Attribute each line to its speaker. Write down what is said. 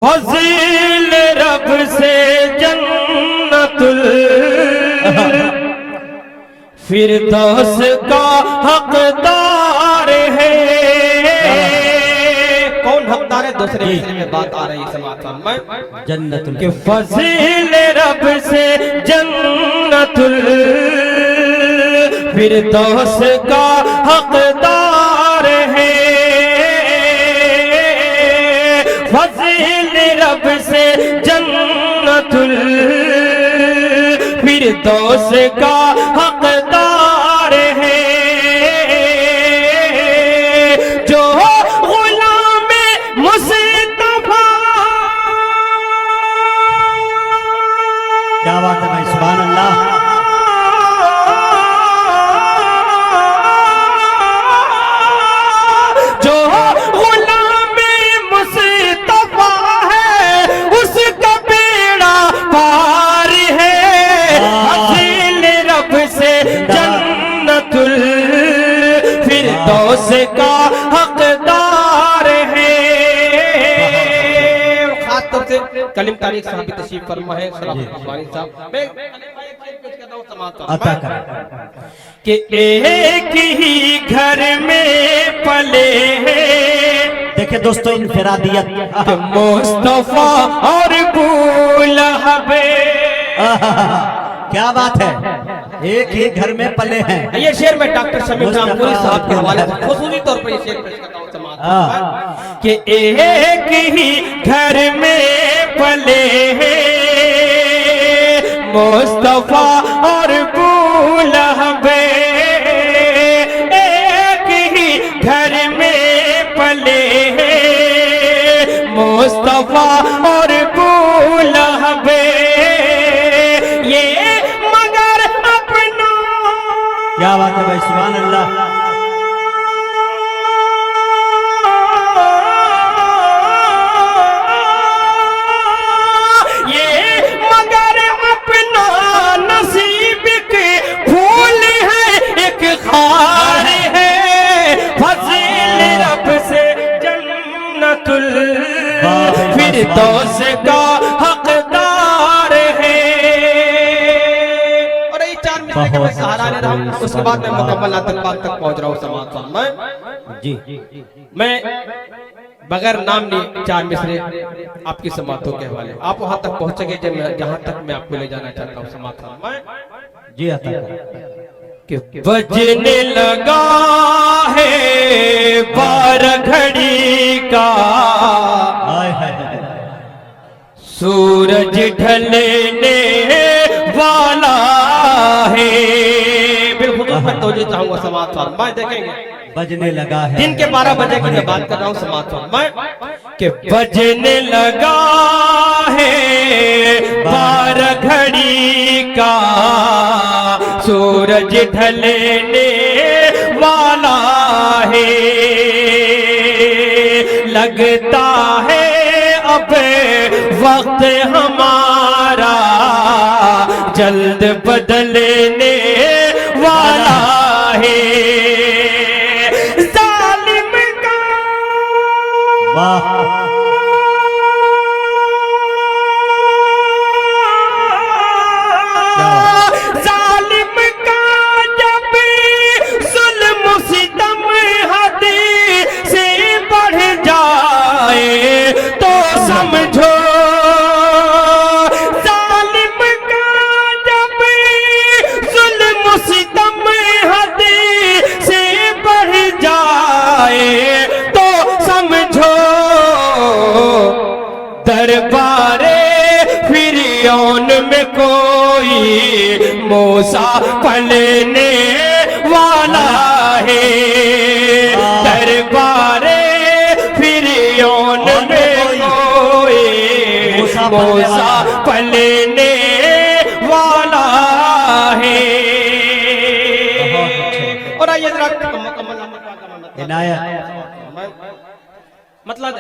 Speaker 1: फज़ील रब से जन्नतुल फिरदौस का हकदार है।
Speaker 2: कौन हकदार है? दूसरे मिसरे में बात आ रही है समाचार में
Speaker 1: जन्नतुल के फज़ील रब से जन्नतुल फिरदौस का हकदार है। फज़ील रब से जन्नतुल फिरदौस का हकदार है। जो गुलाम मुस्तफा,
Speaker 3: क्या बात है भाई, सुभान अल्लाह।
Speaker 1: जो गुलाम मुस्तफा है उसका बेड़ा पार है। फज़ील रब से जन्नतुल फिरदौस का हकदार है।
Speaker 2: खास तौर से कलीम तारीख साहब की तशरीफ फरमा है साहब। मैं
Speaker 3: अता करें
Speaker 1: कि एक ही घर में पले हैं।
Speaker 3: देखिए दोस्तों, इनफिरादियत
Speaker 1: मुस्तफा और बुलहबे,
Speaker 3: क्या बात है, एक ही घर में पले हैं।
Speaker 2: ये शेर में डॉक्टर शमीम जामपुरी साहब के हवाले से खुसूसी तौर पर ये शेर पेश करता हूं समाज
Speaker 1: कि एक ही घर में पले हैं मुस्तफा और बुलहबे। एक ही घर में पले हैं मुस्तफा और बुलहबे। ये मगर अपना,
Speaker 3: क्या बात है भाई, सुभान अल्लाह। फिरदौस का हकदार है।
Speaker 2: और ये चार मिसरे के मैं सहारा ले रहा हूं, उसके बाद मैं मुकम्मल अतलबाग तक पहुंच रहा हूं समाज में।
Speaker 3: जी,
Speaker 2: मैं बगैर नाम लिए चार मिसरे आपकी समातों के हवाले, आप वहां तक पहुंचेंगे जहां तक मैं आपको ले जाना चाहता हूं समाज में।
Speaker 3: जी अता करें।
Speaker 1: कि बजने लगा है 12 घड़ी का,
Speaker 3: हाय हाय हाय,
Speaker 1: सूरज ढलने वाला है।
Speaker 2: बिल्कुल मैं तोजह चाहूंगा समाज में, देखेंगे
Speaker 3: बजने लगा है
Speaker 2: दिन के 12 बजे की मैं बात कर रहा हूँ समाज में
Speaker 1: कि बजने लगा है 12 घड़ी का, सूरज ढलने वाला है। लगता है अब वक्त हमारा जल्द बदलने वाला है। जालिम का
Speaker 3: वाह,
Speaker 1: जालिम का जब जुल्म सितम हद से बढ़ जाए तो समझो। जालिम का जब जुल्म सितम हद से बढ़ जाए तो समझो। दरबारे फिरौन में कोई मूसा पलने वाला है। दरबारे फिरौन में कोई मूसा पलने वाला है।
Speaker 2: और आइए जरा मुकम्मल
Speaker 3: इनायत
Speaker 2: मतलब